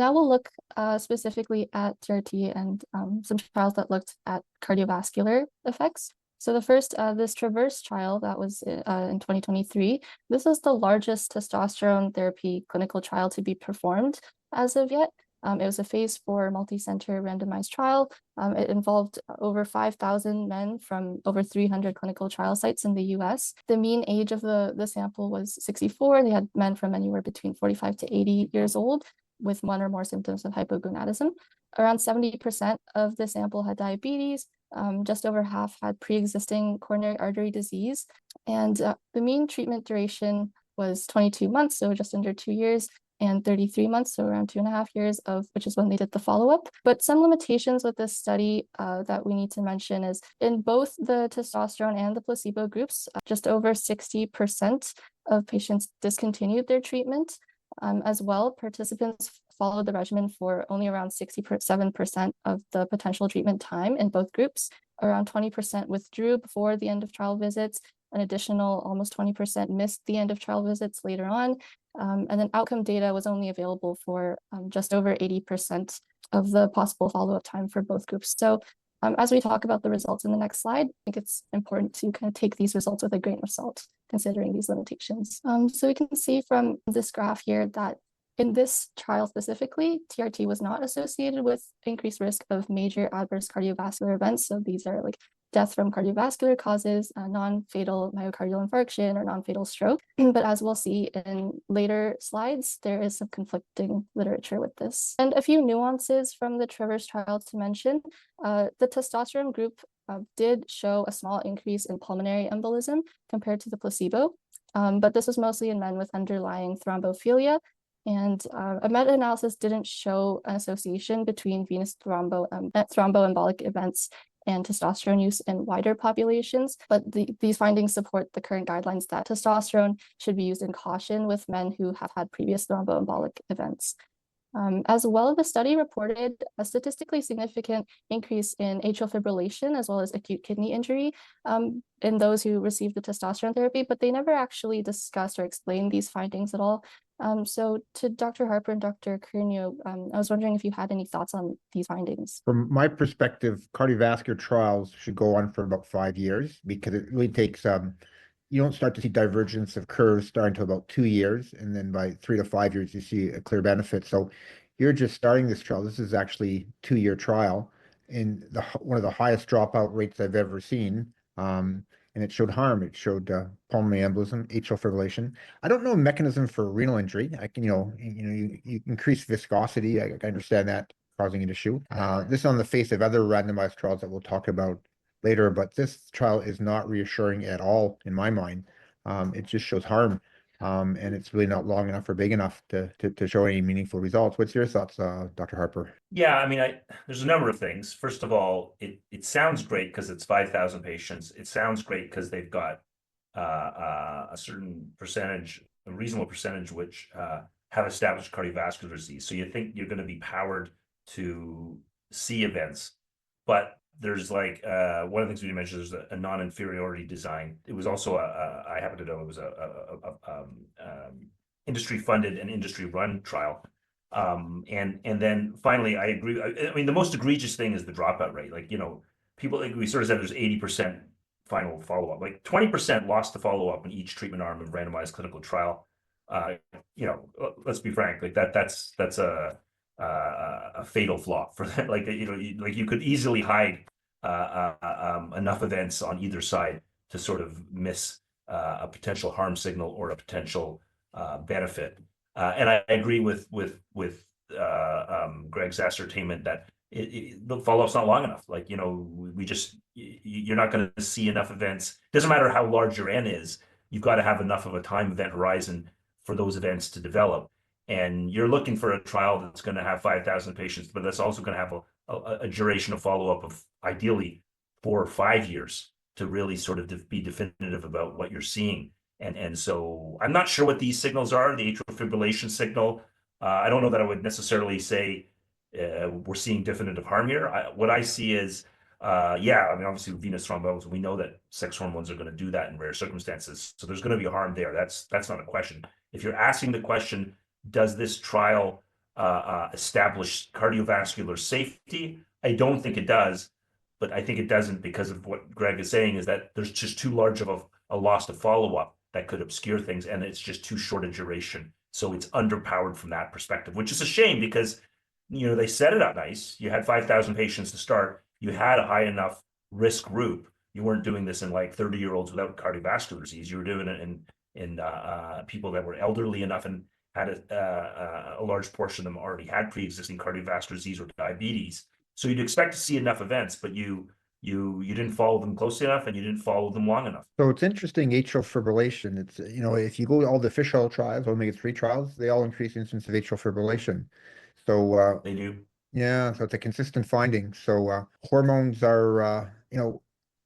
Now we'll look specifically at TRT and some trials that looked at cardiovascular effects. So the first, this TRAVERSE trial that was in 2023, this is the largest testosterone therapy clinical trial to be performed as of yet. It was a phase 4 multi-center randomized trial. It involved over 5,000 men from over 300 clinical trial sites in the US. The mean age of the sample was 64. They had men from anywhere between 45 to 80 years old with one or more symptoms of hypogonadism. Around 70% of the sample had diabetes. Just over half had pre-existing coronary artery disease. And the mean treatment duration was 22 months, so just under 2 years, and 33 months, so around 2.5 years, of which is when they did the follow-up. But some limitations with this study that we need to mention is in both the testosterone and the placebo groups, just over 60% of patients discontinued their treatment. As well, participants followed the regimen for only around 67% of the potential treatment time in both groups. Around 20% withdrew before the end of trial visits. An additional almost 20% missed the end of trial visits later on. And then outcome data was only available for just over 80% of the possible follow-up time for both groups. So as we talk about the results in the next slide, I think it's important to kind of take these results with a grain of salt, considering these limitations. So we can see from this graph here that in this trial specifically, TRT was not associated with increased risk of major adverse cardiovascular events. So these are like death from cardiovascular causes, non-fatal myocardial infarction, or non-fatal stroke. But as we'll see in later slides, there is some conflicting literature with this. And a few nuances from the TRAVERSE trial to mention. The testosterone group did show a small increase in pulmonary embolism compared to the placebo, but this was mostly in men with underlying thrombophilia. And a meta-analysis didn't show an association between venous thromboembolic events and testosterone use in wider populations, but these findings support the current guidelines that testosterone should be used in caution with men who have had previous thromboembolic events. As well, the study reported a statistically significant increase in atrial fibrillation as well as acute kidney injury in those who received the testosterone therapy, but they never actually discussed or explained these findings at all. So to Dr. Harper and Dr. Curnew, I was wondering if you had any thoughts on these findings. From my perspective, cardiovascular trials should go on for about 5 years because it really takes, you don't start to see divergence of curves starting to about 2 years. And then by 3 to 5 years, you see a clear benefit. So you're just starting this trial. This is actually a 2-year trial and one of the highest dropout rates I've ever seen. And it showed harm. It showed pulmonary embolism, atrial fibrillation. I don't know a mechanism for renal injury. I can, you increase viscosity. I understand that causing an issue. This is on the face of other randomized trials that we'll talk about later, but this trial is not reassuring at all in my mind. It just shows harm, and it's really not long enough or big enough to show any meaningful results. What's your thoughts, Dr. Harper? Yeah, I mean, there's a number of things. First of all, it sounds great because it's 5,000 patients. It sounds great because they've got a certain percentage, a reasonable percentage, which have established cardiovascular disease. So you think you're going to be powered to see events, but there's like one of the things we mentioned, there's a non-inferiority design. It was also I happen to know it was a industry-funded and industry-run trial. And then finally, I agree. I mean, the most egregious thing is the dropout rate. Like, people, like we sort of said, there's 80% final follow-up. Like 20% lost the follow-up in each treatment arm of randomized clinical trial. Let's be frank, like that's a fatal flaw for that. Like, like you could easily hide enough events on either side to sort of miss a potential harm signal or a potential benefit. And I agree with Greg's ascertainment that the follow-up's not long enough. Like, you're not going to see enough events. Doesn't matter how large your N is, you've got to have enough of a time event horizon for those events to develop. And you're looking for a trial that's going to have 5,000 patients, but that's also going to have a duration of follow-up of ideally 4 or 5 years to really sort of be definitive about what you're seeing. And so I'm not sure what these signals are, the atrial fibrillation signal. I don't know that I would necessarily say we're seeing definitive harm here. What I see is, yeah, I mean, obviously with venous thrombosis, we know that sex hormones are going to do that in rare circumstances. So there's going to be harm there. That's not a question. If you're asking the question, does this trial establish cardiovascular safety? I don't think it does, but I think it doesn't because of what Greg is saying is that there's just too large of a loss to follow-up that could obscure things, and it's just too short a duration. So it's underpowered from that perspective, which is a shame because they set it up nice. You had 5,000 patients to start. You had a high enough risk group. You weren't doing this in like 30-year-olds without cardiovascular disease. You were doing it in people that were elderly enough and had a large portion of them already had pre-existing cardiovascular disease or diabetes. So you'd expect to see enough events, but you didn't follow them closely enough and you didn't follow them long enough. So it's interesting, atrial fibrillation. It's, if you go to all the fish oil trials, omega-3 trials, they all increase the incidence of atrial fibrillation. So, They do. yeah, so it's a consistent finding. So, hormones are,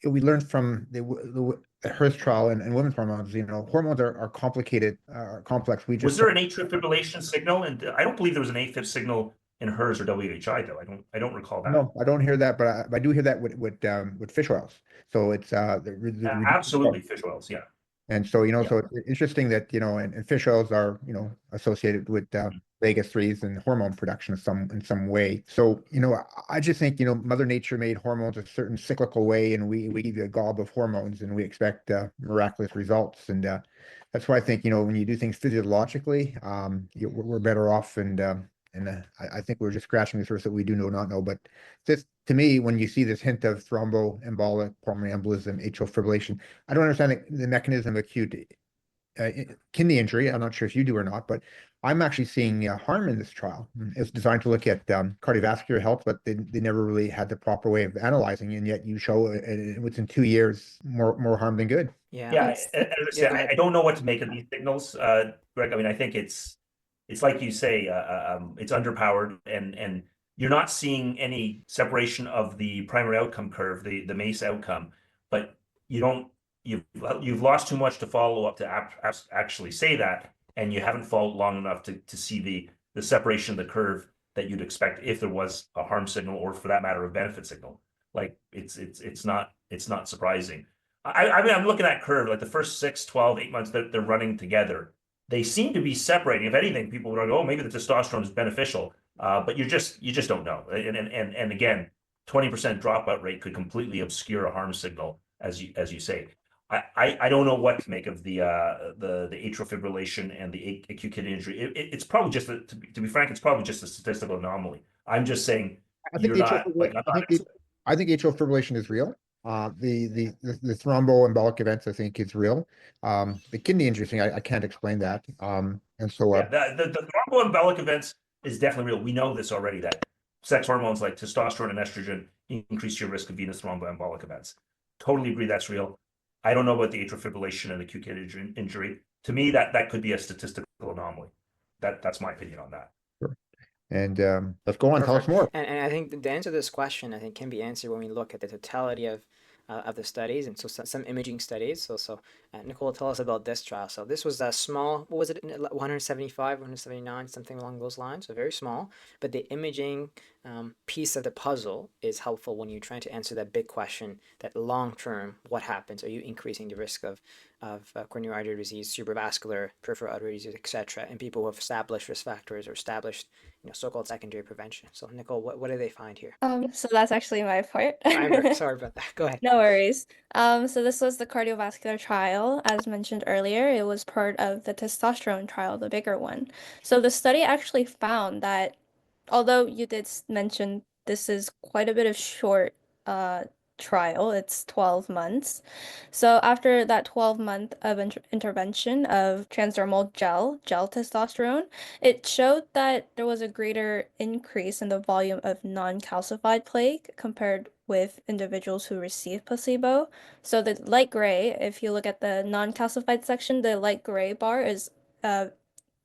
we learned from the Hearst trial and women's hormones, hormones are complicated, complex. Was there an atrial fibrillation signal? And I don't believe there was an AFib signal in HERS or WHI though. I don't recall that. No, I don't hear that, but I do hear that with fish oils. So it's absolutely fish oils, yeah. And so, so it's interesting that, and fish oils are, associated with omega-3s and hormone production in some way. So, I just think, Mother Nature made hormones a certain cyclical way, and we give you a gob of hormones and we expect miraculous results. And that's why I think, when you do things physiologically, we're better off. And I think we're just scratching the surface that we do not know. But just to me, when you see this hint of thromboembolic pulmonary embolism, atrial fibrillation, I don't understand the mechanism of acute kidney injury. I'm not sure if you do or not, but I'm actually seeing harm in this trial. It's designed to look at cardiovascular health, but they never really had the proper way of analyzing, and yet you show within 2 years more harm than good. Yeah. As I said, I don't know what to make of these signals, Greg. I mean, I think it's like you say, it's underpowered, and you're not seeing any separation of the primary outcome curve, the MACE outcome, but you've lost too much to follow up to actually say that, and you haven't followed long enough to see the separation of the curve that you'd expect if there was a harm signal, or for that matter, a benefit signal. Like it's not surprising. I mean, I'm looking at curve, like the first 6, 12, 8 months that they're running together. They seem to be separating. If anything, people would go, oh, maybe the testosterone is beneficial, but you just don't know. And again, 20% dropout rate could completely obscure a harm signal, as you say. I don't know what to make of the atrial fibrillation and the acute kidney injury. It's probably just to be frank, it's probably just a statistical anomaly. I'm just saying I think I think atrial fibrillation is real. The thromboembolic events, I think, is real. The kidney injury thing, I can't explain that. And so the thromboembolic events is definitely real. We know this already, that sex hormones like testosterone and estrogen increase your risk of venous thromboembolic events. Totally agree that's real. I don't know about the atrial fibrillation and acute kidney injury. To me, that could be a statistical anomaly. That's my opinion on that. Sure. And let's go on. Tell us more. And I think the answer to this question, I think, can be answered when we look at the totality of the studies, and so some imaging studies. So Nicole, tell us about this trial. So this was a small, what was it, 175, 179, something along those lines, so very small. But the imaging piece of the puzzle is helpful when you're trying to answer that big question, that long term, what happens? Are you increasing the risk of coronary artery disease, cerebrovascular, peripheral artery disease, etc., in people who have established risk factors or established so-called secondary prevention? So Nicole, what do they find here? So that's actually my part. I'm sorry about that. Go ahead. No worries. So this was the cardiovascular trial. As mentioned earlier, it was part of the testosterone trial, the bigger one. So the study actually found that, although you did mention this is quite a bit of short trial, it's 12 months. So after that 12-month of intervention of transdermal gel testosterone, it showed that there was a greater increase in the volume of non-calcified plaque compared with individuals who received placebo. So the light gray, if you look at the non-calcified section, the light gray bar is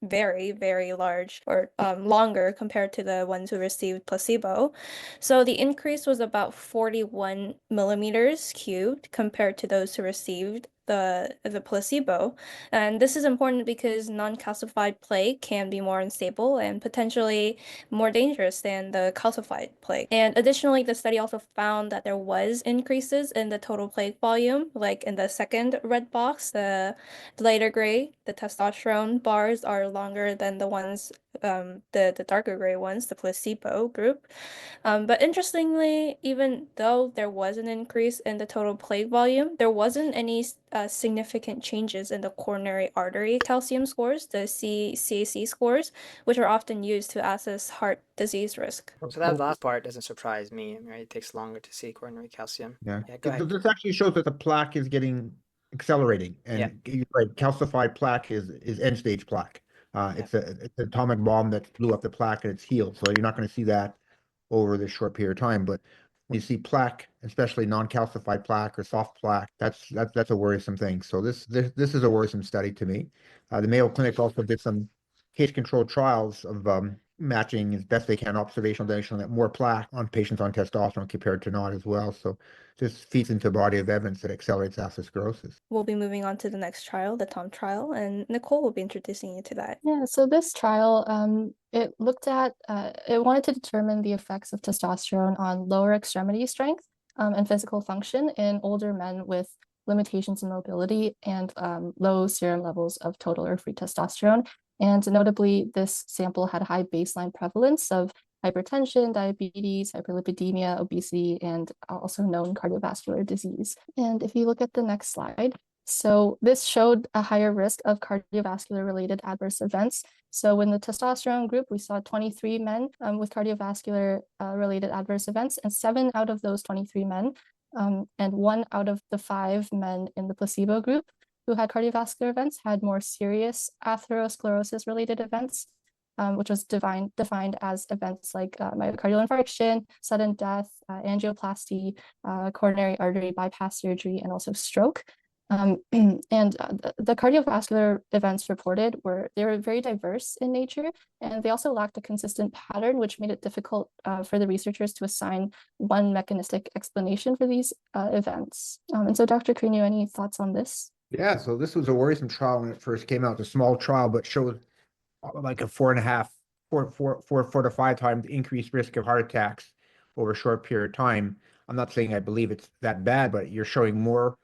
very, very large, or longer compared to the ones who received placebo. So the increase was about 41 millimeters cubed compared to those who received the placebo. And this is important because non-calcified plaque can be more unstable and potentially more dangerous than the calcified plaque. And additionally, the study also found that there was increases in the total plaque volume, like in the second red box, the lighter gray, the testosterone bars are longer than the ones the darker gray ones, the placebo group. But interestingly, even though there was an increase in the total plaque volume, there wasn't any significant changes in the coronary artery calcium scores, the CAC scores, which are often used to assess heart disease risk. So that last part doesn't surprise me, right? It takes longer to see coronary calcium. Yeah, Go ahead. this actually shows that the plaque is getting accelerating, Yeah. and right, calcified plaque is end stage plaque. It's an atomic bomb that blew up the plaque and it's healed. So you're not going to see that over this short period of time. But when you see plaque, especially non-calcified plaque or soft plaque, that's a worrisome thing. So this is a worrisome study to me. The Mayo Clinic also did some case-controlled trials of matching as best they can observational data showing that more plaque on patients on testosterone compared to not as well. So this feeds into a body of evidence that accelerates atherosclerosis. We'll be moving on to the next trial, the TOM trial, and Nicole will be introducing you to that. Yeah, so this trial, it looked at, it wanted to determine the effects of testosterone on lower extremity strength and physical function in older men with limitations in mobility and low serum levels of total or free testosterone. And notably, this sample had high baseline prevalence of hypertension, diabetes, hyperlipidemia, obesity, and also known cardiovascular disease. And if you look at the next slide, so this showed a higher risk of cardiovascular related adverse events. So in the testosterone group, we saw 23 men with cardiovascular related adverse events, and 7 out of those 23 men and 1 out of the 5 men in the placebo group who had cardiovascular events had more serious atherosclerosis related events, which was defined as events like myocardial infarction, sudden death, angioplasty, coronary artery bypass surgery, and also stroke. And the cardiovascular events reported were very diverse in nature, and they also lacked a consistent pattern, which made it difficult for the researchers to assign one mechanistic explanation for these events. And so, Dr. Curnew, any thoughts on this? Yeah, so this was a worrisome trial when it first came out. It's a small trial, but showed like a 4.5, 4 to 5 times increased risk of heart attacks over a short period of time. I'm not saying I believe it's that bad, but you're showing more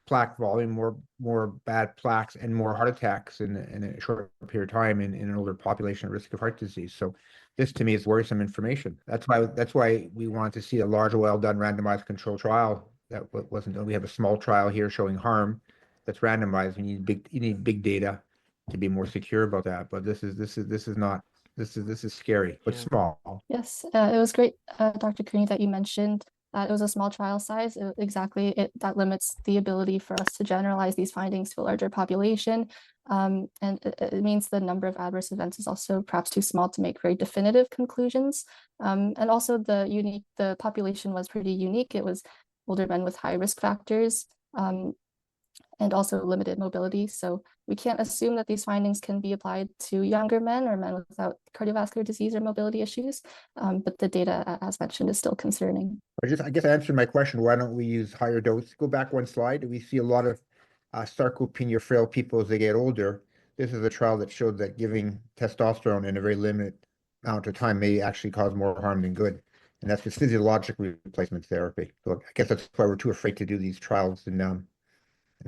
plaque volume, more bad plaques, and more heart attacks in a short period of time in an older population at risk of heart disease. So this to me is worrisome information. That's why we want to see a large, well-done randomized controlled trial. That wasn't. We have a small trial here showing harm that's randomized. You need big data to be more secure about that. But this is scary, but Yeah. small. Yes, it was great, Dr. Curnew, that you mentioned that it was a small trial size. That limits the ability for us to generalize these findings to a larger population. And it means the number of adverse events is also perhaps too small to make very definitive conclusions. And also the population was pretty unique. It was older men with high risk factors. And also limited mobility. So we can't assume that these findings can be applied to younger men or men without cardiovascular disease or mobility issues. But the data, as mentioned, is still concerning. I guess I answered my question. Why don't we use higher dose? Go back one slide. We see a lot of sarcopenia frail people as they get older. This is a trial that showed that giving testosterone in a very limited amount of time may actually cause more harm than good. And that's the physiologic replacement therapy. So I guess that's why we're too afraid to do these trials in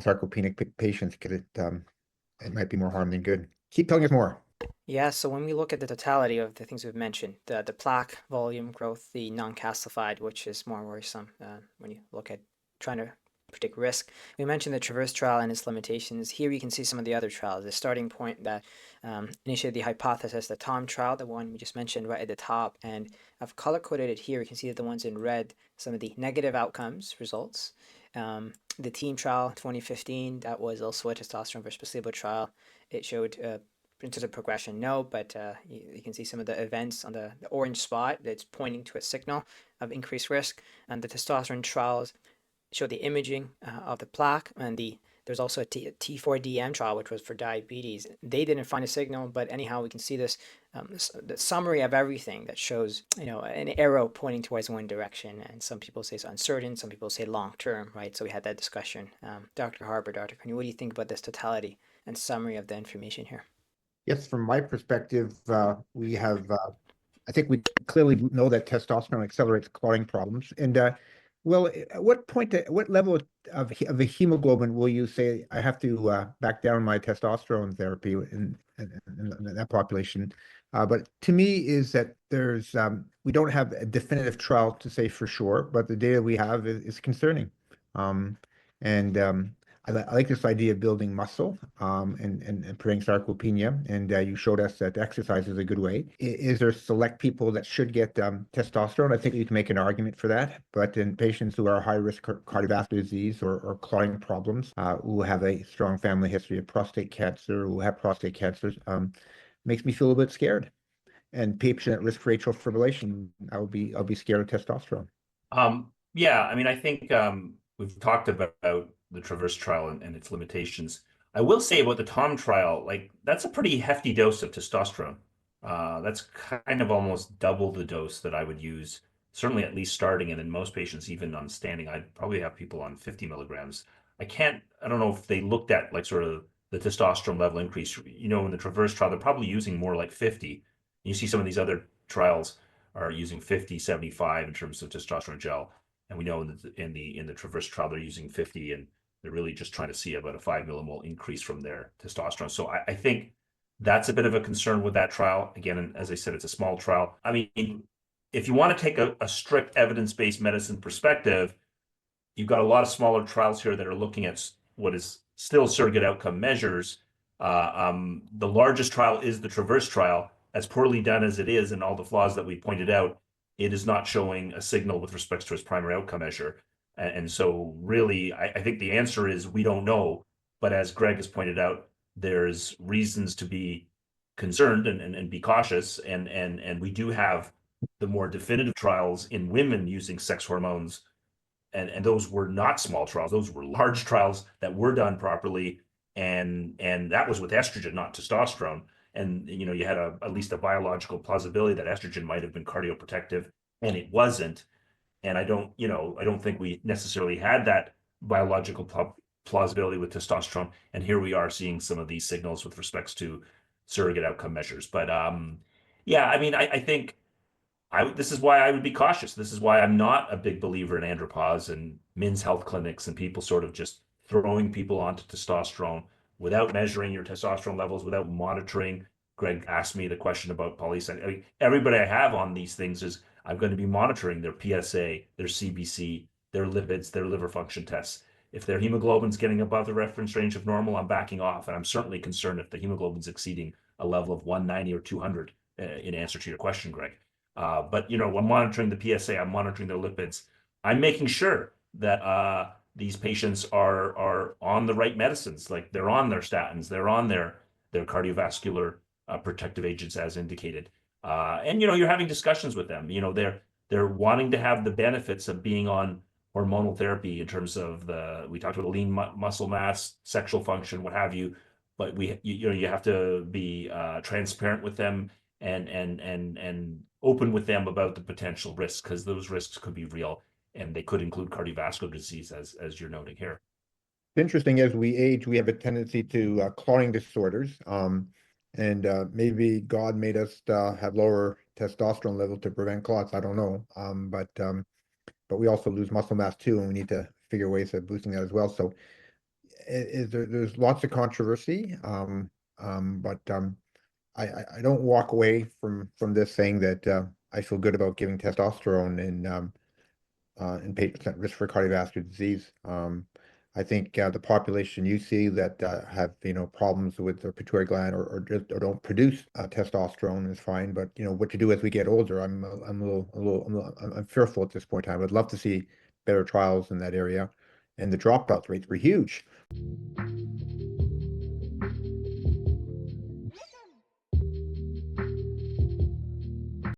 sarcopenic patients, because it might be more harm than good. Keep telling us more. Yeah, so when we look at the totality of the things we've mentioned, the plaque volume growth, the non-calcified, which is more worrisome when you look at trying to predict risk. We mentioned the TRAVERSE trial and its limitations. Here you can see some of the other trials. The starting point that initiated the hypothesis, the TOM trial, the one we just mentioned right at the top, and I've color-coded it here. You can see that the ones in red, some of the negative outcomes results. The TEAM trial 2015, that was also a testosterone versus placebo trial. It showed into the progression, no, but you can see some of the events on the orange spot that's pointing to a signal of increased risk. And the testosterone trials show the imaging of the plaque, and there's also a T4DM trial, which was for diabetes. They didn't find a signal, but anyhow, we can see this the summary of everything that shows, an arrow pointing towards one direction. And some people say it's uncertain, some people say long term, right? So we had that discussion. Dr. Harper, Dr. Curnew, what do you think about this totality and summary of the information here? Yes, from my perspective, we have, I think we clearly know that testosterone accelerates clotting problems. And Well, at what point, at what level of a hemoglobin will you say I have to back down my testosterone therapy in that population? But to me, is that there's we don't have a definitive trial to say for sure, but the data we have is concerning. Um, and I like this idea of building muscle and preventing sarcopenia. And you showed us that exercise is a good way. Is there select people that should get testosterone? I think you can make an argument for that. But in patients who are high risk cardiovascular disease or clotting problems, who have a strong family history of prostate cancer, who have prostate cancers, makes me feel a little bit scared. And patient at risk for atrial fibrillation, I'll be scared of testosterone. Yeah, I mean, I think we've talked about the Traverse trial and its limitations. I will say about the Tom trial, like that's a pretty hefty dose of testosterone. That's kind of almost double the dose that I would use, certainly at least starting, and in most patients, even on standing, I'd probably have people on 50 milligrams. I don't know if they looked at like sort of the testosterone level increase. You know, in the Traverse trial, they're probably using more like 50. You see some of these other trials are using 50, 75 in terms of testosterone gel. And we know in the Traverse trial, they're using 50, and they're really just trying to see about a 5 millimole increase from their testosterone. So I think that's a bit of a concern with that trial. Again, as I said, it's a small trial. I mean, if you want to take a strict evidence-based medicine perspective, you've got a lot of smaller trials here that are looking at what is still surrogate outcome measures. The largest trial is the Traverse trial. As poorly done as it is, and all the flaws that we pointed out, it is not showing a signal with respect to its primary outcome measure. And so really, I think the answer is we don't know. But as Greg has pointed out, there's reasons to be concerned and be cautious. And we do have the more definitive trials in women using sex hormones, and those were not small trials; those were large trials that were done properly, and that was with estrogen, not testosterone. And you know, you had at least a biological plausibility that estrogen might have been cardioprotective, and it wasn't. And I don't think we necessarily had that biological plausibility with testosterone. And here we are seeing some of these signals with respects to surrogate outcome measures. But yeah, I mean, I think this is why I would be cautious. This is why I'm not a big believer in andropause and men's health clinics and people sort of just throwing people onto testosterone without measuring your testosterone levels, without monitoring. Greg asked me the question about polysaccharides. I mean, everybody I have on these things is I'm going to be monitoring their PSA, their CBC, their lipids, their liver function tests. If their hemoglobin's getting above the reference range of normal, I'm backing off. And I'm certainly concerned if the hemoglobin's exceeding a level of 190 or 200, in answer to your question, Greg. But you know, I'm monitoring the PSA, I'm monitoring their lipids. I'm making sure that these patients are on the right medicines, like they're on their statins, they're on their cardiovascular protective agents as indicated. And you know, you're having discussions with them. You know, they're wanting to have the benefits of being on hormonal therapy in terms of we talked about lean muscle mass, sexual function, what have you. But you know, you have to be transparent with them and open with them about the potential risks, because those risks could be real and they could include cardiovascular disease, as you're noting here. Interesting, as we age, we have a tendency to clotting disorders. And maybe God made us have lower testosterone level to prevent clots. I don't know. But we also lose muscle mass too, and we need to figure ways of boosting that as well. So there's lots of controversy. But I don't walk away from this saying that I feel good about giving testosterone in patients at risk for cardiovascular disease. I think the population you see that have problems with their pituitary gland or don't produce testosterone is fine. But what to do as we get older, I'm fearful at this point in time. I'd love to see better trials in that area, and the dropout rates were huge.